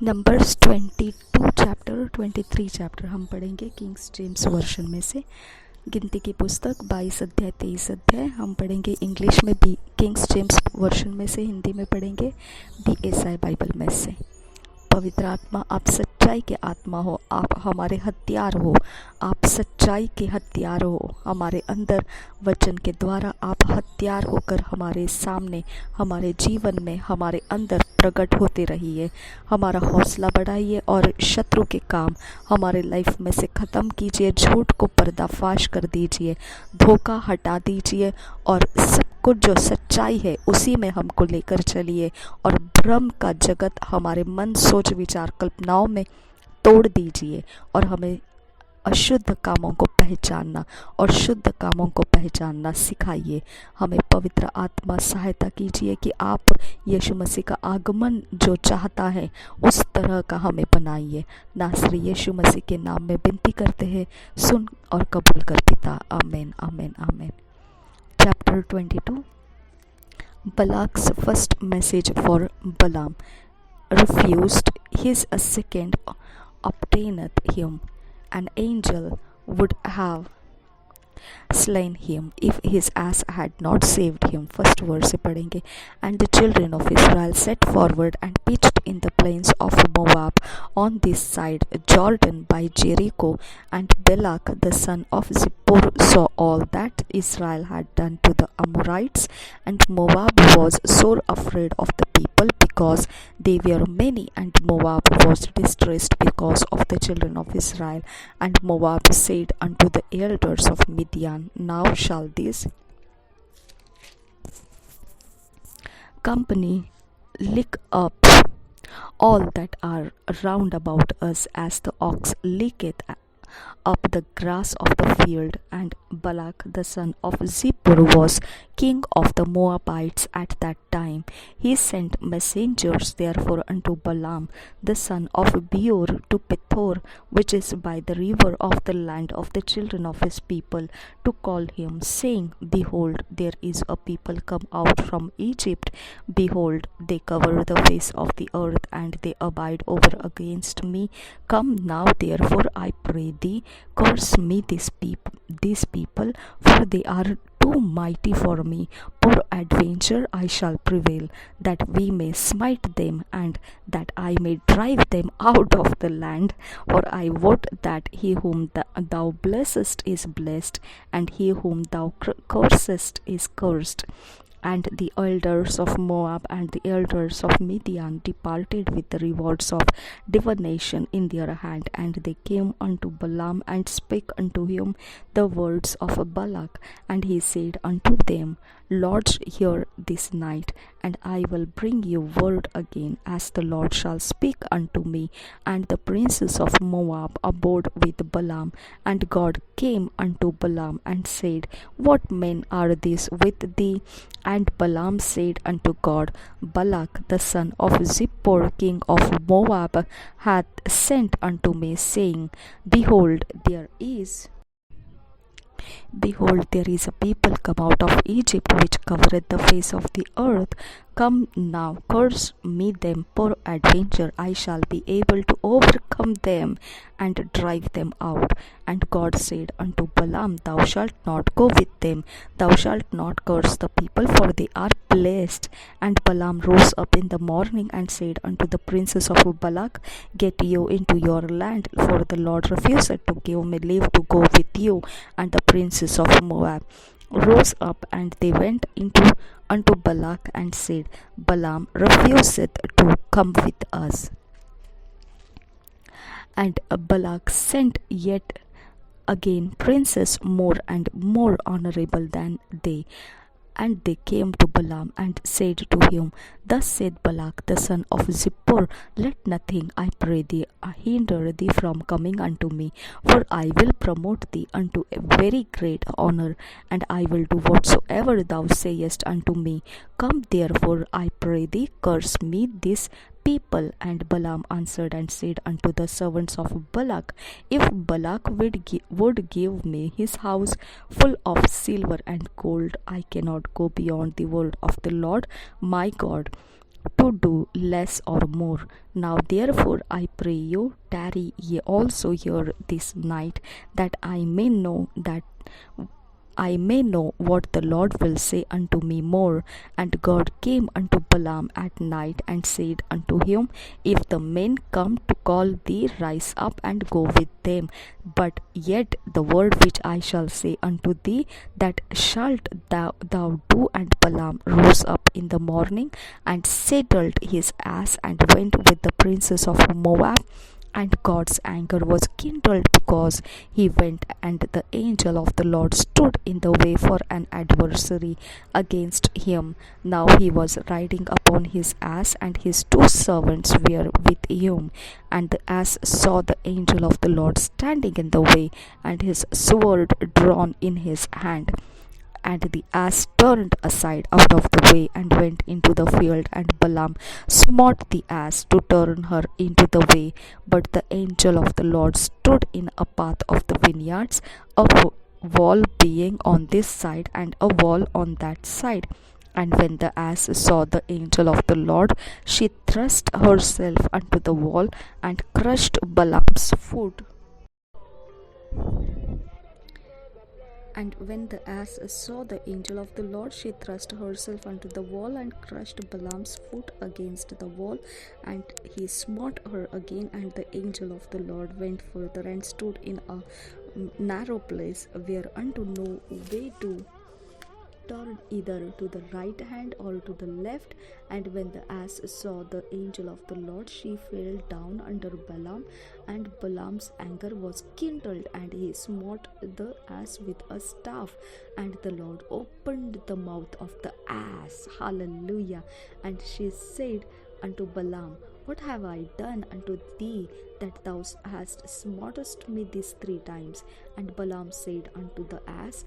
Numbers 22 chapter 23 chapter हम पढ़ेंगे Kings James version में से। गिनती की पुस्तक 22 अध्याय 23 अध्याय हम पढ़ेंगे इंग्लिश में भी किंग्स जेम्स वर्शन में से, हिंदी में पढ़ेंगे BSI बाइबल में से। पवित्र आत्मा, आप सच्चाई के आत्मा हो, आप हमारे हथियार हो, आप सच्चाई के हथियार हो। हमारे अंदर वचन के द्वारा आप हथियार होकर हमारे सामने, हमारे जीवन में, हमारे अंदर प्रकट होते रहिए। हमारा हौसला बढ़ाइए और शत्रु के काम हमारे लाइफ में से ख़त्म कीजिए। झूठ को पर्दाफाश कर दीजिए, धोखा हटा दीजिए और सब कुछ जो सच्चाई है उसी में हमको लेकर चलिए। और भ्रम का जगत हमारे मन, सोच, विचार, कल्पनाओं में तोड़ दीजिए और हमें अशुद्ध कामों को पहचानना और शुद्ध कामों को पहचानना सिखाइए। हमें पवित्र आत्मा सहायता कीजिए कि आप यीशु मसीह का आगमन जो चाहता है उस तरह का हमें बनाइए। नासरी यीशु मसीह के नाम में विनती करते हैं, सुन और कबूल कर पिता। आमीन आमीन आमीन। Chapter 22। Balak's first message for Balaam refused. His second obtaineth him. An angel would have slain him if his ass had not saved him. First verse से पढ़ेंगे. And the children of Israel set forward and pitched in the plains of Moab on this side Jordan by Jericho. And Balak the son of Zippor saw all that Israel had done to the Amorites, and Moab was sore afraid of the people because they were many, and Moab was distressed because of the children of Israel. And Moab said unto the elders of Midian, Now shall this company lick up all that are round about us, as the ox licketh up the grass of the field. And Balak the son of Zippor was king of the Moabites at that time. He sent messengers therefore unto Balaam the son of Beor to Pethor, which is by the river of the land of the children of his people, to call him, saying, Behold, there is a people come out from Egypt. Behold, they cover the face of the earth, and they abide over against me. Come now therefore, I pray thee, curse me these people, for they are too mighty for me. Peradventure I shall prevail, that we may smite them, and that I may drive them out of the land. For I wot that he whom thou blessest is blessed, and he whom thou cursest is cursed. And the elders of Moab and the elders of Midian departed with the rewards of divination in their hand. And they came unto Balaam and spake unto him the words of Balak. And he said unto them, Lodge here this night, and I will bring you word again, as the Lord shall speak unto me. And the princes of Moab abode with Balaam. And God came unto Balaam and said, What men are these with thee? And Balaam said unto God, Balak the son of Zippor, king of Moab, hath sent unto me, saying, Behold, there is a people come out of Egypt, which covereth the face of the earth. Come now, curse me them, peradventure I shall be able to overcome them and drive them out. And God said unto Balaam, Thou shalt not go with them, thou shalt not curse the people, for they are blessed. And Balaam rose up in the morning and said unto the princes of Balak, Get you into your land, for the Lord refused to give me leave to go with you. And the princes of Moab rose up, and they went unto Balak and said, Balaam refuseth to come with us. And Balak sent yet again princes more and more honorable than they. And they came to Balaam and said to him, Thus said Balak the son of Zippor, Let nothing, I pray thee, hinder thee from coming unto me, for I will promote thee unto a very great honor, and I will do whatsoever thou sayest unto me. Come therefore, I pray thee, curse me this people. And Balaam answered and said unto the servants of Balak, If Balak would give me his house full of silver and gold, I cannot go beyond the word of the Lord my God. to do less or more. Now therefore I pray you, tarry ye also here this night, that I may know what the Lord will say unto me more. And God came unto Balaam at night and said unto him, If the men come to call thee, rise up and go with them. But yet the word which I shall say unto thee, that shalt thou do. And Balaam rose up in the morning and saddled his ass and went with the princes of Moab. And God's anger was kindled because he went, and the angel of the Lord stood in the way for an adversary against him. Now he was riding upon his ass, and his two servants were with him. And the ass saw the angel of the Lord standing in the way, and his sword drawn in his hand. And the ass turned aside out of the way and went into the field, and Balaam smote the ass to turn her into the way. But the angel of the Lord stood in a path of the vineyards, a wall being on this side and a wall on that side. And when the ass saw the angel of the Lord, she thrust herself unto the wall and crushed Balaam's foot. And when the ass saw the angel of the Lord, she thrust herself unto the wall and crushed Balaam's foot against the wall, and he smote her again. And the angel of the Lord went further and stood in a narrow place, whereunto no way to turn either to the right hand or to the left. And when the ass saw the angel of the Lord, she fell down under Balaam, and Balaam's anger was kindled, and he smote the ass with a staff. And the Lord opened the mouth of the ass. Hallelujah. And she said unto Balaam, What have I done unto thee, that thou hast smotest me these 3 times? And Balaam said unto the ass,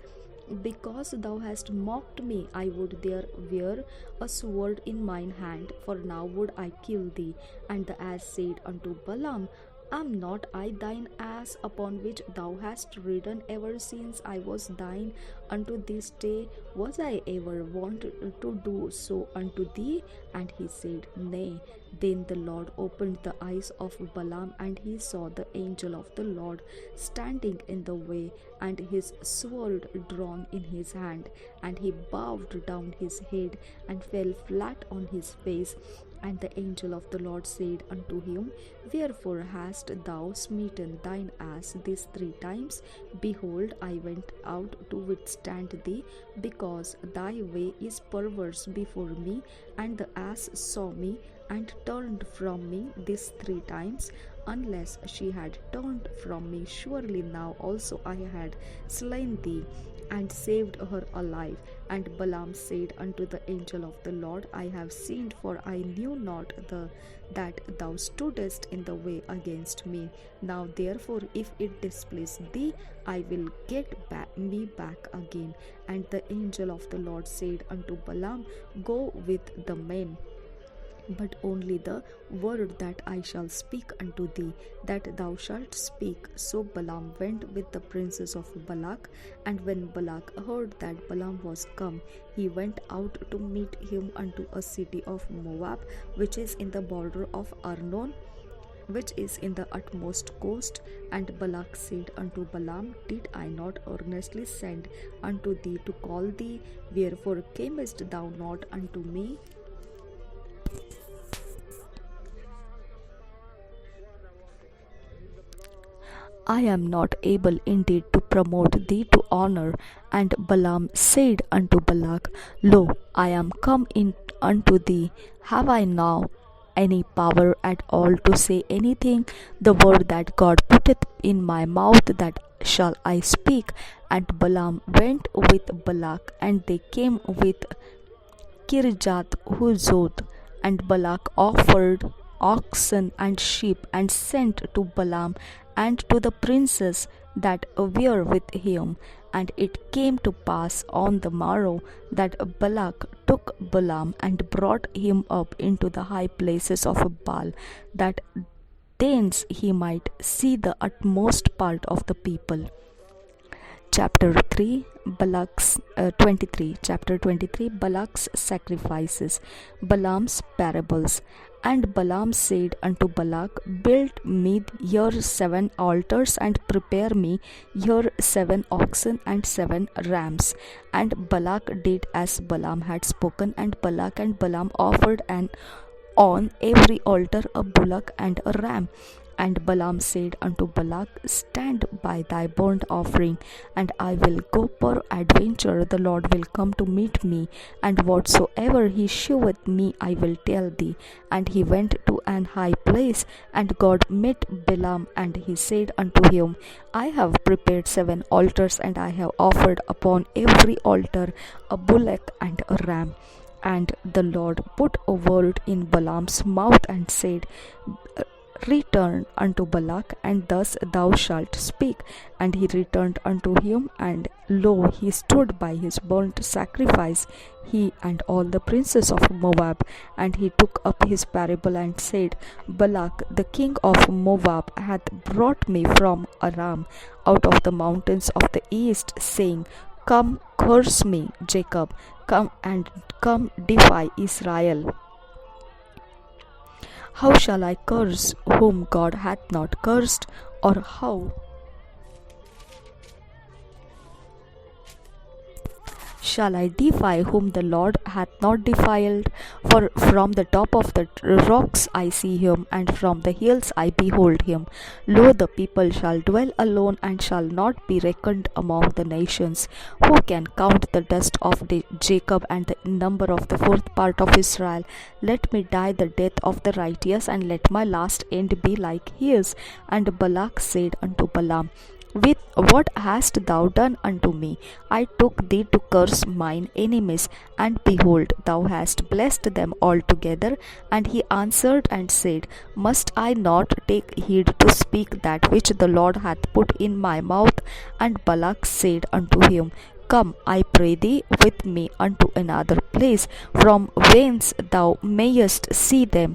Because thou hast mocked me, I would there wear a sword in mine hand, for now would I kill thee. And the ass said unto Balaam, Am not I thine ass, upon which thou hast ridden ever since I was thine unto this day? Was I ever wont to do so unto thee? And he said, Nay. Then the Lord opened the eyes of Balaam, and he saw the angel of the Lord standing in the way, and his sword drawn in his hand. And he bowed down his head and fell flat on his face. And the angel of the Lord said unto him, Wherefore hast thou smitten thine ass these 3 times? Behold, I went out to withstand thee, because thy way is perverse before me. And the ass saw me, and turned from me these 3 times. Unless she had turned from me, surely now also I had slain thee, and saved her alive. And Balaam said unto the angel of the Lord, I have sinned, for I knew not that thou stoodest in the way against me. Now therefore, if it displease thee, I will get me back again. And the angel of the Lord said unto Balaam, Go with the men, but only the word that I shall speak unto thee, that thou shalt speak. So Balaam went with the princes of Balak. And when Balak heard that Balaam was come, he went out to meet him unto a city of Moab, which is in the border of Arnon, which is in the utmost coast. And Balak said unto Balaam, Did I not earnestly send unto thee to call thee? Wherefore camest thou not unto me? I am not able indeed to promote thee to honor. And Balaam said unto Balak, Lo, I am come in unto thee. Have I now any power at all to say anything? The word that God putteth in my mouth, that shall I speak. And Balaam went with Balak, and they came with Kirjath Huzoth. And Balak offered oxen and sheep, and sent to Balaam and to the princes that were with him. And it came to pass on the morrow that Balak took Balaam and brought him up into the high places of Baal, that thence he might see the utmost part of the people. Chapter 3 Balak's 23 Chapter 23 Balak's sacrifices, Balaam's parables. And Balaam said unto Balak, Build me here 7 altars, and prepare me here 7 oxen and 7 rams. And Balak did as Balaam had spoken, and Balak and Balaam offered on every altar a bullock and a ram. And Balaam said unto Balak, Stand by thy burnt offering, and I will go peradventure the Lord will come to meet me, and whatsoever he sheweth me I will tell thee. And he went to an high place, and God met Balaam, and he said unto him, I have prepared 7 altars, and I have offered upon every altar a bullock and a ram. And the Lord put a word in Balaam's mouth, and said, Return unto Balak, and thus thou shalt speak. And he returned unto him, and lo, he stood by his burnt sacrifice, he and all the princes of Moab. And he took up his parable, and said, Balak the king of Moab hath brought me from Aram out of the mountains of the east, saying, Come, curse me, Jacob, come defy Israel. How shall I curse whom God hath not cursed? Or how shall I defy whom the Lord hath not defiled? For from the top of the rocks I see him, and from the hills I behold him. Lo, the people shall dwell alone, and shall not be reckoned among the nations. Who can count the dust of Jacob, and the number of the 4th part of Israel? Let me die the death of the righteous, and let my last end be like his. And Balak said unto Balaam, With what hast thou done unto me? I took thee to curse mine enemies, and behold, thou hast blessed them altogether. And he answered and said, Must I not take heed to speak that which the Lord hath put in my mouth? And Balak said unto him, Come, I pray thee, with me unto another place, from whence thou mayest see them.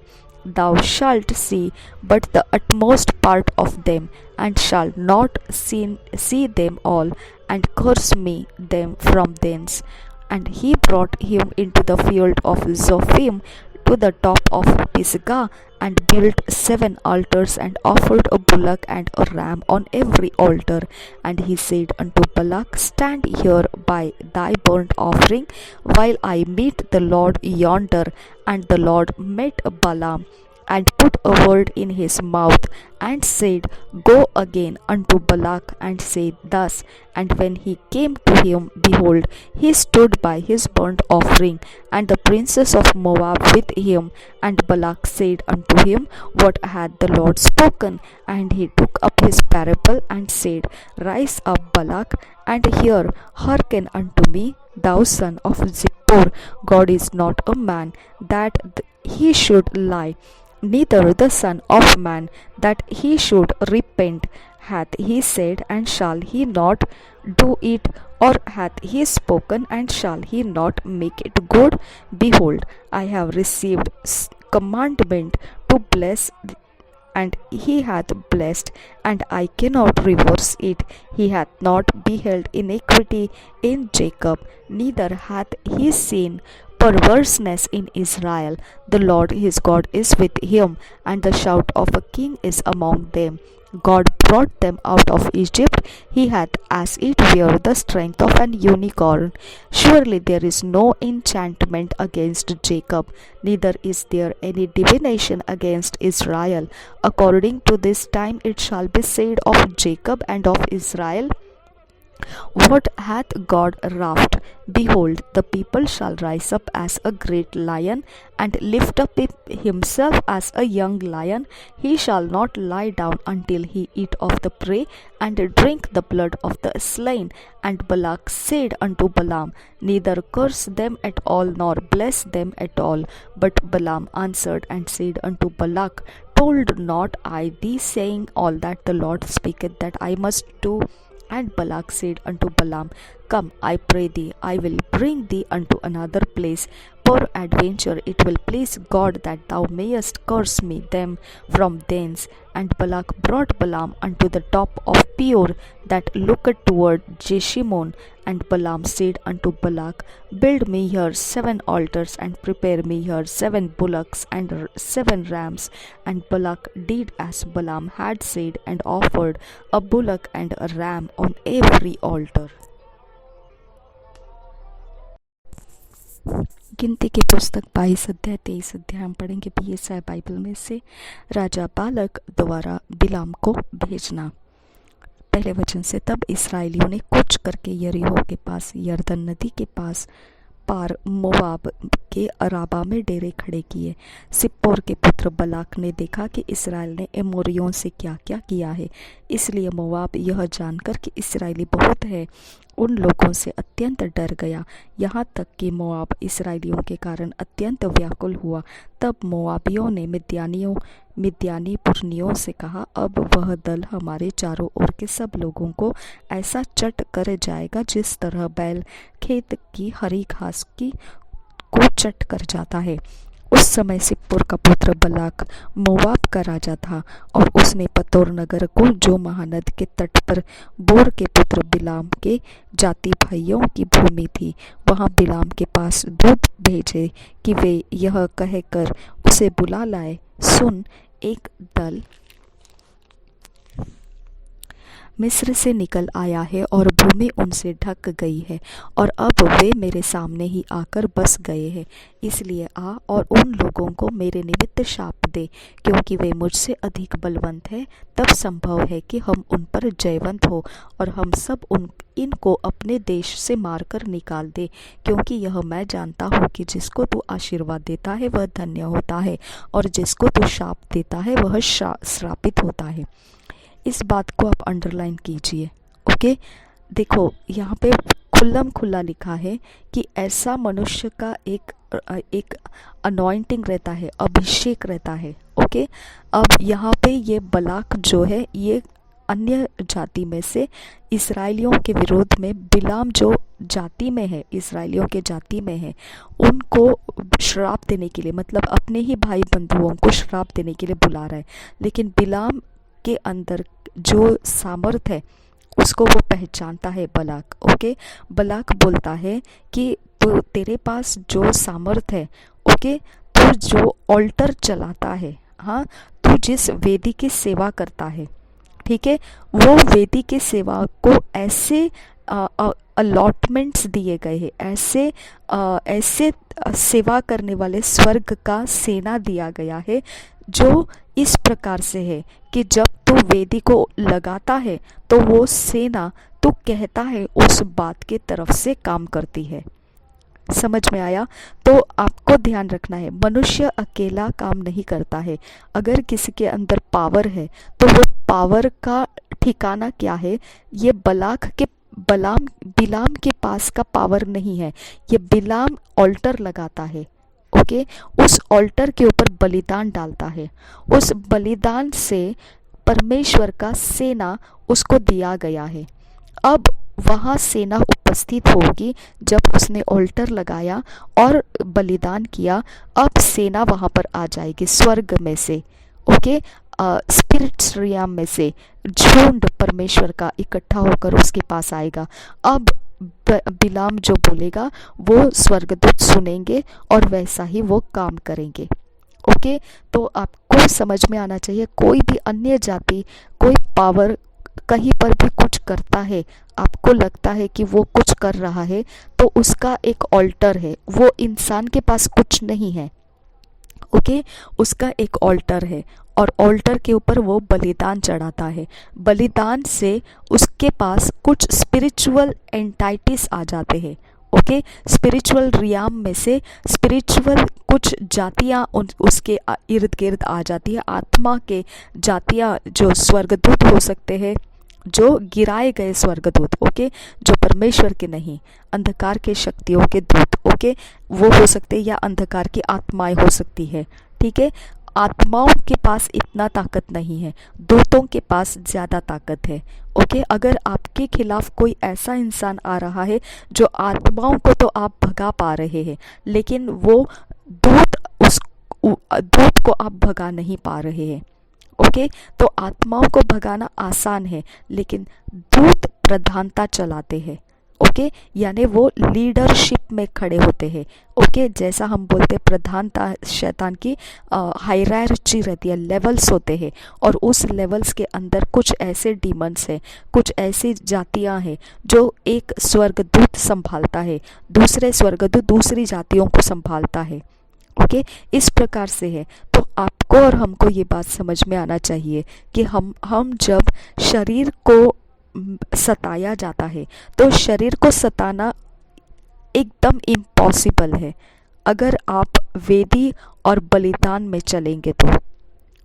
Thou shalt see but the utmost part of them, and shalt not see them all, and curse me them from thence. And he brought him into the field of Zophim to the top of Pisgah, and built 7 altars, and offered a bullock and a ram on every altar. And he said unto Balak, Stand here by thy burnt offering, while I meet the Lord yonder. And the Lord met Balaam, and put a word in his mouth, and said, Go again unto Balak, and say thus. And when he came to him, behold, he stood by his burnt offering, and the princes of Moab with him. And Balak said unto him, What hath the Lord spoken? And he took up his parable, and said, Rise up, Balak, and hearken unto me, thou son of Zippor. God is not a man, that he should lie, neither the Son of Man, that he should repent. Hath he said, and shall he not do it? Or hath he spoken, and shall he not make it good? Behold, I have received commandment to bless, and he hath blessed, and I cannot reverse it. He hath not beheld iniquity in Jacob, neither hath he seen perverseness in Israel. The Lord his God is with him, and the shout of a king is among them. God brought them out of Egypt. He hath as it were the strength of an unicorn. Surely there is no enchantment against Jacob, neither is there any divination against Israel. According to this time it shall be said of Jacob and of Israel, What hath God wrought? Behold, the people shall rise up as a great lion, and lift up himself as a young lion. He shall not lie down until he eat of the prey, and drink the blood of the slain. And Balak said unto Balaam, Neither curse them at all, nor bless them at all. But Balaam answered and said unto Balak, Told not I thee, saying, All that the Lord speaketh that I must do? And Balak said unto Balaam, Come, I pray thee, I will bring thee unto another place. Peradventure it will please God that thou mayest curse me them from thence. And Balak brought Balaam unto the top of Peor that looketh toward Jeshimon. And Balaam said unto Balak, Build me here 7 altars, and prepare me here 7 bullocks and 7 rams. And Balak did as Balaam had said, and offered a bullock and a ram on every altar. गिनती की पुस्तक 22 अध्याय 23 अध्याय हम पढ़ेंगे PSI Bible में से। राजा बालक द्वारा बिलाम को भेजना। पहले वचन से, तब इसराइलियों ने कूच करके यरीहो के पास यरदन नदी के पास पार मोवाब के अराबा में डेरे खड़े किए। सिप्पोर के पुत्र बलाक ने देखा कि इसराइल ने एमोरियों से क्या क्या किया है, इसलिए मोवाब यह जानकर कि इसराइली बहुत है उन लोगों से अत्यंत डर गया, यहाँ तक कि मोआब इसराइलियों के कारण अत्यंत व्याकुल हुआ। तब मोआबियों ने मिद्यानी पुरनियों से कहा, अब वह दल हमारे चारों ओर के सब लोगों को ऐसा चट कर जाएगा जिस तरह बैल खेत की हरी घास को चट कर जाता है। उस समय सिप्पोर का पुत्र बलाक मोवाब का राजा था, और उसने पतोर नगर को, जो महानद के तट पर बोर के पुत्र बिलाम के जाति भाइयों की भूमि थी, वहां बिलाम के पास दूत भेजे कि वे यह कहकर उसे बुला लाए, सुन, एक दल मिस्र से निकल आया है और भूमि उनसे ढक गई है, और अब वे मेरे सामने ही आकर बस गए हैं। इसलिए आ और उन लोगों को मेरे निमित्त शाप दे, क्योंकि वे मुझसे अधिक बलवंत हैं। तब संभव है कि हम उन पर जयवंत हो, और हम सब इनको अपने देश से मारकर निकाल दे, क्योंकि यह मैं जानता हूँ कि जिसको तू आशीर्वाद देता है वह धन्य होता है, और जिसको तू शाप देता है वह श्रापित होता है। इस बात को आप अंडरलाइन कीजिए। ओके, देखो यहाँ पे खुल्लम खुल्ला लिखा है कि ऐसा मनुष्य का एक अनॉइंटिंग रहता है, अभिषेक रहता है। ओके, अब यहाँ पे ये बलाक जो है, ये अन्य जाति में से इसराइलियों के विरोध में बिलाम जो जाति में है, इसराइलियों के जाति में है, उनको श्राप देने के लिए, मतलब अपने ही भाई बंधुओं को श्राप देने के लिए बुला रहा है। लेकिन बिलाम के अंदर जो सामर्थ है उसको वो पहचानता है बलाक। ओके, बलाक बोलता है कि तो तेरे पास जो सामर्थ है, ओके, तू जो ऑल्टर चलाता है, हाँ, तू जिस वेदी की सेवा करता है, ठीक है, वो वेदी की सेवा को ऐसे अलॉटमेंट्स दिए गए हैं, ऐसे सेवा करने वाले स्वर्ग का सेना दिया गया है, जो इस प्रकार से है कि जब तू वेदी को लगाता है तो वो सेना तू कहता है उस बात के तरफ से काम करती है। समझ में आया? तो आपको ध्यान रखना है, मनुष्य अकेला काम नहीं करता है। अगर किसी के अंदर पावर है तो वो पावर का ठिकाना क्या है? ये बिलाम के पास का पावर नहीं है। ये बिलाम ऑल्टर लगाता है, ओके, उस ऑल्टर के ऊपर बलिदान डालता है, उस बलिदान से परमेश्वर का सेना उसको दिया गया है। अब वहाँ सेना उपस्थित होगी जब उसने ऑल्टर लगाया और बलिदान किया। अब सेना वहाँ पर आ जाएगी स्वर्ग में से, ओके, स्पिरिट्स रियाम में से झुंड परमेश्वर का इकट्ठा होकर उसके पास आएगा। अब बिलाम जो बोलेगा वो स्वर्गदूत सुनेंगे और वैसा ही वो काम करेंगे। ओके, तो आपको समझ में आना चाहिए, कोई भी अन्य जाति, कोई पावर कहीं पर भी कुछ करता है, आपको लगता है कि वो कुछ कर रहा है, तो उसका एक ऑल्टर है, वो इंसान के पास कुछ नहीं है। ओके, उसका एक ऑल्टर है और ऑल्टर के ऊपर वो बलिदान चढ़ाता है। बलिदान से उसके पास कुछ स्पिरिचुअल एंटाइटीज आ जाते हैं। ओके, स्पिरिचुअल रियाम में से स्पिरिचुअल कुछ जातियां उसके इर्द गिर्द आ जाती है। आत्मा के जातियां जो स्वर्गदूत हो सकते हैं, जो गिराए गए स्वर्गदूत, ओके, जो परमेश्वर के नहीं, अंधकार के शक्तियों के दूत, ओके, वो हो सकते हैं, या अंधकार की आत्माएं हो सकती है। ठीक है, आत्माओं के पास इतना ताकत नहीं है, दूतों के पास ज़्यादा ताकत है। ओके, अगर आपके खिलाफ कोई ऐसा इंसान आ रहा है जो आत्माओं को तो आप भगा पा रहे हैं, लेकिन वो दूत दूत को आप भगा नहीं पा रहे हैं। ओके, तो आत्माओं को भगाना आसान है, लेकिन दूत प्रधानता चलाते हैं। ओके, यानी वो लीडरशिप में खड़े होते हैं। ओके, जैसा हम बोलते प्रधानता, शैतान की हायरार्ची रहती है, लेवल्स होते हैं, और उस लेवल्स के अंदर कुछ ऐसे डीमंस हैं, कुछ ऐसी जातियां हैं जो एक स्वर्गदूत संभालता है, दूसरे स्वर्गदूत दूसरी जातियों को संभालता है। ओके, इस प्रकार से है। तो आपको और हमको ये बात समझ में आना चाहिए कि हम जब शरीर को सताया जाता है तो शरीर को सताना एकदम इम्पॉसिबल है अगर आप वेदी और बलिदान में चलेंगे तो।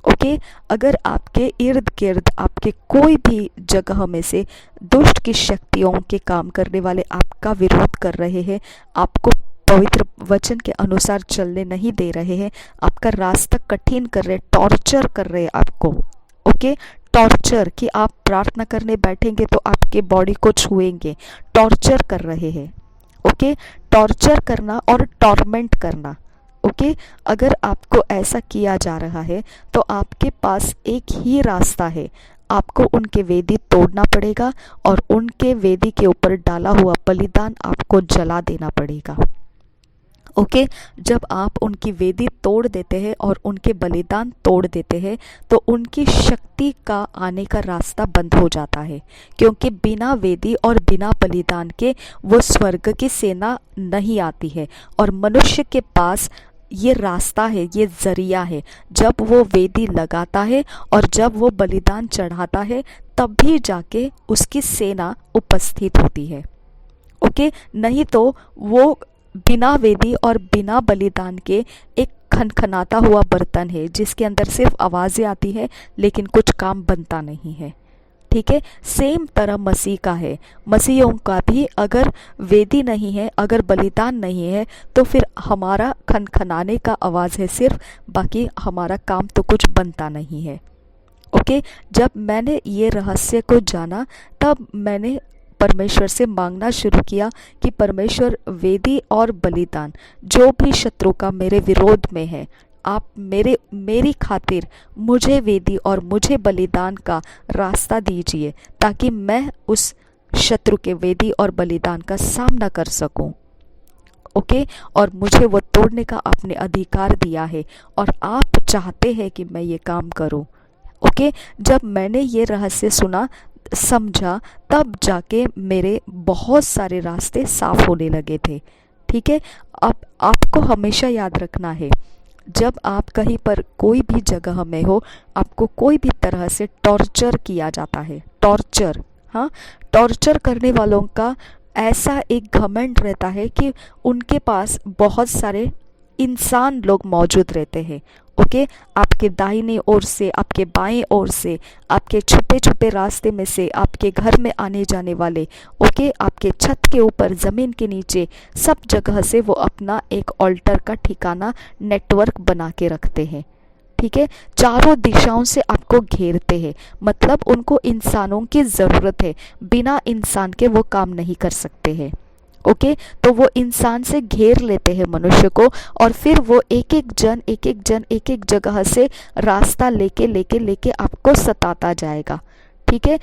ओके, अगर आपके इर्द गिर्द आपके कोई भी जगह में से दुष्ट की शक्तियों के काम करने वाले आपका विरोध कर रहे हैं, आपको पवित्र वचन के अनुसार चलने नहीं दे रहे हैं, आपका रास्ता कठिन कर रहे, टॉर्चर कर रहे आपको। ओके, टॉर्चर कि आप प्रार्थना करने बैठेंगे तो आपके बॉडी को छुएंगे, टॉर्चर कर रहे हैं। ओके, टॉर्चर करना और टॉर्मेंट करना। ओके, अगर आपको ऐसा किया जा रहा है तो आपके पास एक ही रास्ता है, आपको उनके वेदी तोड़ना पड़ेगा और उनके वेदी के ऊपर डाला हुआ बलिदान आपको जला देना पड़ेगा। ओके, जब आप उनकी वेदी तोड़ देते हैं और उनके बलिदान तोड़ देते हैं तो उनकी शक्ति का आने का रास्ता बंद हो जाता है, क्योंकि बिना वेदी और बिना बलिदान के वो स्वर्ग की सेना नहीं आती है। और मनुष्य के पास ये रास्ता है, ये जरिया है, जब वो वेदी लगाता है और जब वो बलिदान चढ़ाता है तभी जाके उसकी सेना उपस्थित होती है। ओके, नहीं तो वो बिना वेदी और बिना बलिदान के एक खनखनाता हुआ बर्तन है जिसके अंदर सिर्फ आवाज़ें आती है लेकिन कुछ काम बनता नहीं है। ठीक है, सेम तरह मसीह का है। मसीहों का भी अगर वेदी नहीं है, अगर बलिदान नहीं है तो फिर हमारा खनखनाने का आवाज़ है सिर्फ, बाकी हमारा काम तो कुछ बनता नहीं है। ओके, जब मैंने ये रहस्य को जाना तब मैंने परमेश्वर से मांगना शुरू किया कि परमेश्वर वेदी और बलिदान जो भी शत्रु का मेरे विरोध में है, आप मेरी खातिर मुझे वेदी और मुझे बलिदान का रास्ता दीजिए ताकि मैं उस शत्रु के वेदी और बलिदान का सामना कर सकूं। ओके, और मुझे वो तोड़ने का आपने अधिकार दिया है और आप चाहते हैं कि मैं ये काम करूं। ओके, जब मैंने ये रहस्य सुना समझा तब जाके मेरे बहुत सारे रास्ते साफ होने लगे थे। ठीक है, अब आपको हमेशा याद रखना है, जब आप कहीं पर कोई भी जगह में हो, आपको कोई भी तरह से टॉर्चर किया जाता है, टॉर्चर, हाँ, टॉर्चर करने वालों का ऐसा एक घमंड रहता है कि उनके पास बहुत सारे इंसान लोग मौजूद रहते हैं। ओके, आपके दाहिने ओर से, आपके बाएं ओर से, आपके छुपे छुपे रास्ते में से, आपके घर में आने जाने वाले, ओके, आपके छत के ऊपर, ज़मीन के नीचे, सब जगह से वो अपना एक ऑल्टर का ठिकाना, नेटवर्क बना के रखते हैं। ठीक है, चारों दिशाओं से आपको घेरते हैं, मतलब उनको इंसानों की ज़रूरत है, बिना इंसान के वो काम नहीं कर सकते हैं। ओके, तो वो इंसान से घेर लेते हैं मनुष्य को और फिर वो एक एक जन जगह से रास्ता लेके आपको सताता जाएगा। ठीक है,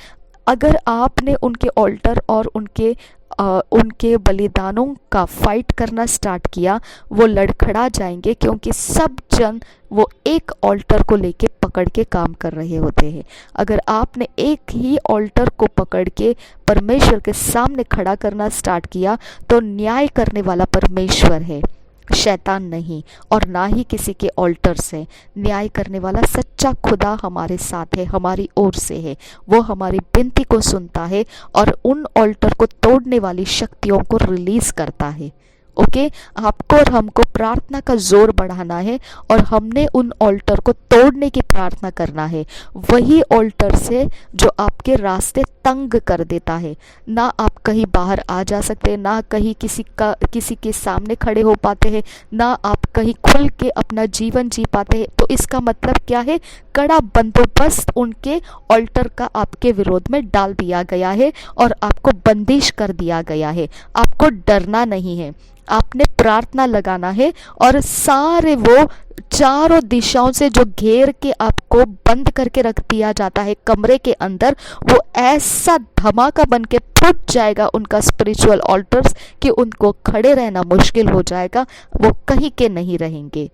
अगर आपने उनके ऑल्टर और उनके बलिदानों का फाइट करना स्टार्ट किया, वो लड़खड़ा जाएंगे, क्योंकि सब जन वो एक ऑल्टर को लेके पकड़ के काम कर रहे होते हैं। अगर आपने एक ही ऑल्टर को पकड़ के परमेश्वर के सामने खड़ा करना स्टार्ट किया तो न्याय करने वाला परमेश्वर है, शैतान नहीं, और ना ही किसी के ऑल्टर से। न्याय करने वाला सच्चा खुदा हमारे साथ है, हमारी ओर से है, वो हमारी विनती को सुनता है और उन ऑल्टर को तोड़ने वाली शक्तियों को रिलीज करता है। ओके आपको और हमको प्रार्थना का जोर बढ़ाना है और हमने उन ऑल्टर को तोड़ने की प्रार्थना करना है। वही ऑल्टर से जो आपके रास्ते तंग कर देता है, ना आप कहीं बाहर आ जा सकते, ना कहीं किसी के सामने खड़े हो पाते हैं, ना आप कहीं खुल के अपना जीवन जी पाते हैं। तो इसका मतलब क्या है? कड़ा बंदोबस्त उनके ऑल्टर का आपके विरोध में डाल दिया गया है और आपको बंदिश कर दिया गया है। आपको डरना नहीं है, आपने प्रार्थना लगाना है और सारे वो चारों दिशाओं से जो घेर के आपको बंद करके रख दिया जाता है कमरे के अंदर, वो ऐसा धमाका बन के फूट जाएगा उनका स्पिरिचुअल ऑल्टर्स कि उनको खड़े रहना मुश्किल हो जाएगा, वो कहीं के नहीं रहेंगे।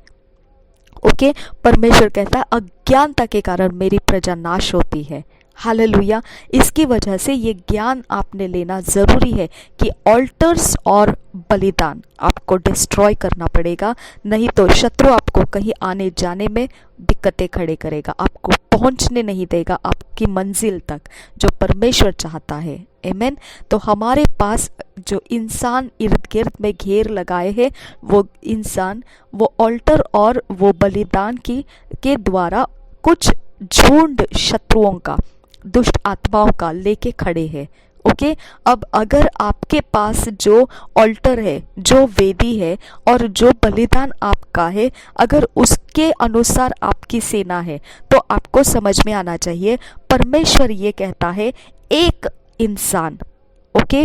ओके परमेश्वर कहता है अज्ञानता के कारण मेरी प्रजा नाश होती है। हालेलुया। इसकी वजह से ये ज्ञान आपने लेना ज़रूरी है कि ऑल्टर्स और बलिदान आपको डिस्ट्रॉय करना पड़ेगा, नहीं तो शत्रु आपको कहीं आने जाने में दिक्कतें खड़े करेगा, आपको पहुंचने नहीं देगा आपकी मंजिल तक जो परमेश्वर चाहता है। आमीन। तो हमारे पास जो इंसान इर्द गिर्द में घेर लगाए हैं, वो इंसान वो ऑल्टर और वो बलिदान के द्वारा कुछ झुंड शत्रुओं का, दुष्ट आत्माओं का लेके खड़े हैं। ओके अब अगर आपके पास जो ऑल्टर है, जो वेदी है और जो बलिदान आपका है, अगर उसके अनुसार आपकी सेना है, तो आपको समझ में आना चाहिए परमेश्वर ये कहता है एक इंसान ओके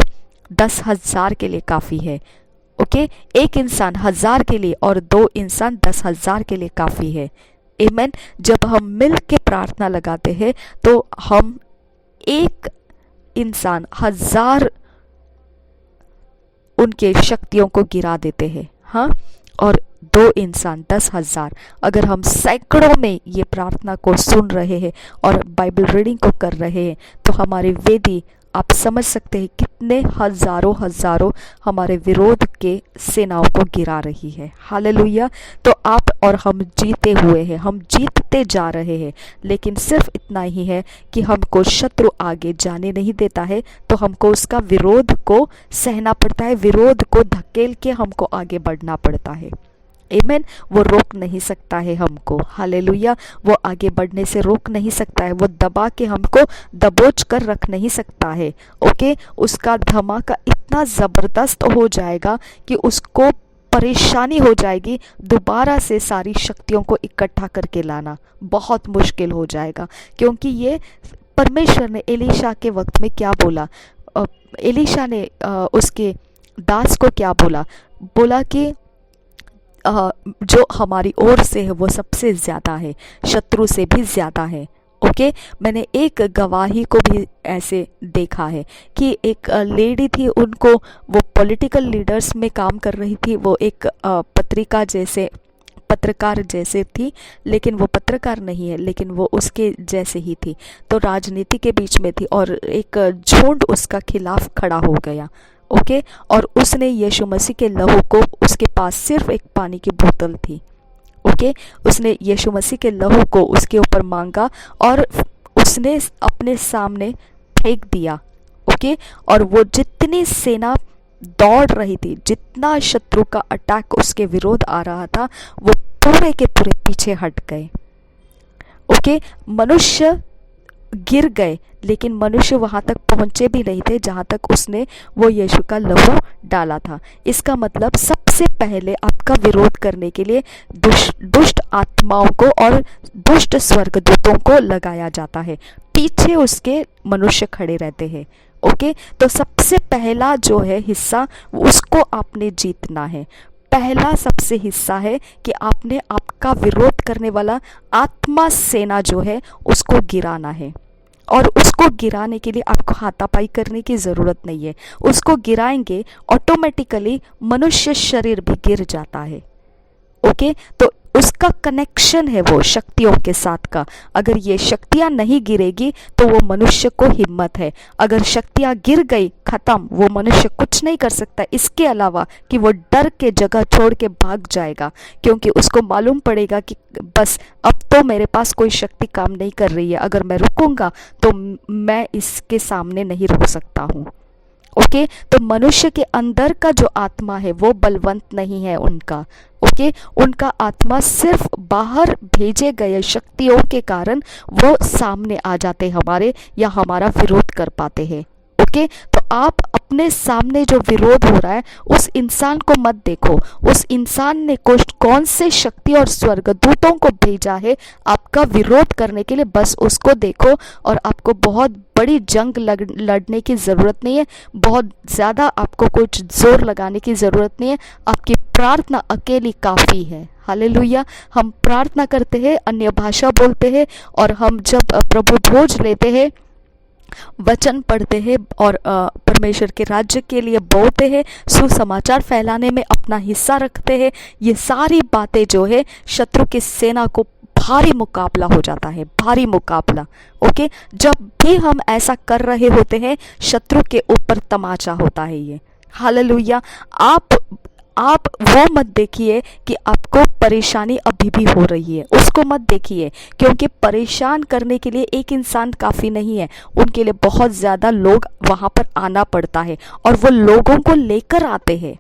10,000 के लिए काफ़ी है। ओके एक इंसान 1000 के लिए और 2 इंसान 10,000 के लिए काफ़ी है। आमीन। जब हम मिल के प्रार्थना लगाते हैं तो हम एक इंसान 1000 उनके शक्तियों को गिरा देते हैं, हाँ, और 2 इंसान 10,000। अगर हम सैकड़ों में ये प्रार्थना को सुन रहे हैं और बाइबल रीडिंग को कर रहे हैं, तो हमारी वेदी आप समझ सकते हैं कितने हजारों हमारे विरोध के सेनाओं को गिरा रही है। हालेलुया। तो आप और हम जीते हुए हैं, हम जीतते जा रहे हैं, लेकिन सिर्फ इतना ही है कि हमको शत्रु आगे जाने नहीं देता है, तो हमको उसका विरोध को सहना पड़ता है, विरोध को धकेल के हमको आगे बढ़ना पड़ता है। आमीन। वो रोक नहीं सकता है हमको। हालेलुया। वो आगे बढ़ने से रोक नहीं सकता है, वो दबा के हमको दबोच कर रख नहीं सकता है। ओके उसका धमाका इतना ज़बरदस्त हो जाएगा कि उसको परेशानी हो जाएगी, दोबारा से सारी शक्तियों को इकट्ठा करके लाना बहुत मुश्किल हो जाएगा। क्योंकि ये परमेश्वर ने एलीशा के वक्त में क्या बोला, एलीशा ने उसके दास को क्या बोला कि जो हमारी ओर से है वो सबसे ज़्यादा है, शत्रु से भी ज़्यादा है। ओके मैंने एक गवाही को भी ऐसे देखा है कि एक लेडी थी, उनको वो पॉलिटिकल लीडर्स में काम कर रही थी, वो एक पत्रकार जैसे थी, लेकिन वो पत्रकार नहीं है, लेकिन वो उसके जैसे ही थी, तो राजनीति के बीच में थी और एक झुंड उसका खिलाफ खड़ा हो गया। ओके और उसने यीशु मसीह के लहू को, उसके पास सिर्फ एक पानी की बोतल थी। ओके उसने यीशु मसीह के लहू को उसके ऊपर मांगा और उसने अपने सामने फेंक दिया। ओके और वो जितनी सेना दौड़ रही थी, जितना शत्रु का अटैक उसके विरोध आ रहा था, वो पूरे के पूरे पीछे हट गए। ओके मनुष्य गिर गए, लेकिन मनुष्य वहाँ तक पहुँचे भी नहीं थे जहाँ तक उसने वो यीशु का लहू डाला था। इसका मतलब सबसे पहले आपका विरोध करने के लिए दुष्ट आत्माओं को और दुष्ट स्वर्गदूतों को लगाया जाता है, पीछे उसके मनुष्य खड़े रहते हैं। ओके तो सबसे पहला जो है हिस्सा, उसको आपने जीतना है। पहला सबसे हिस्सा है कि आपने आपका विरोध करने वाला आत्मा सेना जो है उसको गिराना है, और उसको गिराने के लिए आपको हाथापाई करने की ज़रूरत नहीं है। उसको गिराएंगे ऑटोमेटिकली मनुष्य शरीर भी गिर जाता है। ओके तो उसका कनेक्शन है वो शक्तियों के साथ का। अगर ये शक्तियाँ नहीं गिरेगी तो वो मनुष्य को हिम्मत है, अगर शक्तियाँ गिर गई खत्म, वो मनुष्य कुछ नहीं कर सकता इसके अलावा कि वो डर के जगह छोड़ के भाग जाएगा, क्योंकि उसको मालूम पड़ेगा कि बस अब तो मेरे पास कोई शक्ति काम नहीं कर रही है, अगर मैं रुकूंगा तो मैं इसके सामने नहीं रुक सकता हूँ। ओके, तो मनुष्य के अंदर का जो आत्मा है वो बलवंत नहीं है उनका। ओके, उनका आत्मा सिर्फ बाहर भेजे गए शक्तियों के कारण वो सामने आ जाते हमारे, या हमारा विरोध कर पाते हैं। ओके, तो आप अपने सामने जो विरोध हो रहा है उस इंसान को मत देखो, उस इंसान ने कौन से शक्ति और स्वर्गदूतों को भेजा है आपका विरोध करने के लिए, बस उसको देखो। और आपको बहुत बड़ी जंग लड़ने की ज़रूरत नहीं है, बहुत ज़्यादा आपको कुछ जोर लगाने की ज़रूरत नहीं है, आपकी प्रार्थना अकेली काफ़ी है। हालेलुया। हम प्रार्थना करते हैं, अन्य भाषा बोलते हैं, और हम जब प्रभु भोज लेते हैं, वचन पढ़ते हैं और परमेश्वर के राज्य के लिए बोलते हैं, सुसमाचार फैलाने में अपना हिस्सा रखते हैं, ये सारी बातें जो है शत्रु की सेना को भारी मुकाबला हो जाता है, भारी मुकाबला। ओके, जब भी हम ऐसा कर रहे होते हैं शत्रु के ऊपर तमाचा होता है ये। हालेलुया। आप वो मत देखिए कि आपको परेशानी अभी भी हो रही है, उसको मत देखिए, क्योंकि परेशान करने के लिए एक इंसान काफ़ी नहीं है, उनके लिए बहुत ज़्यादा लोग वहाँ पर आना पड़ता है, और वो लोगों को लेकर आते हैं।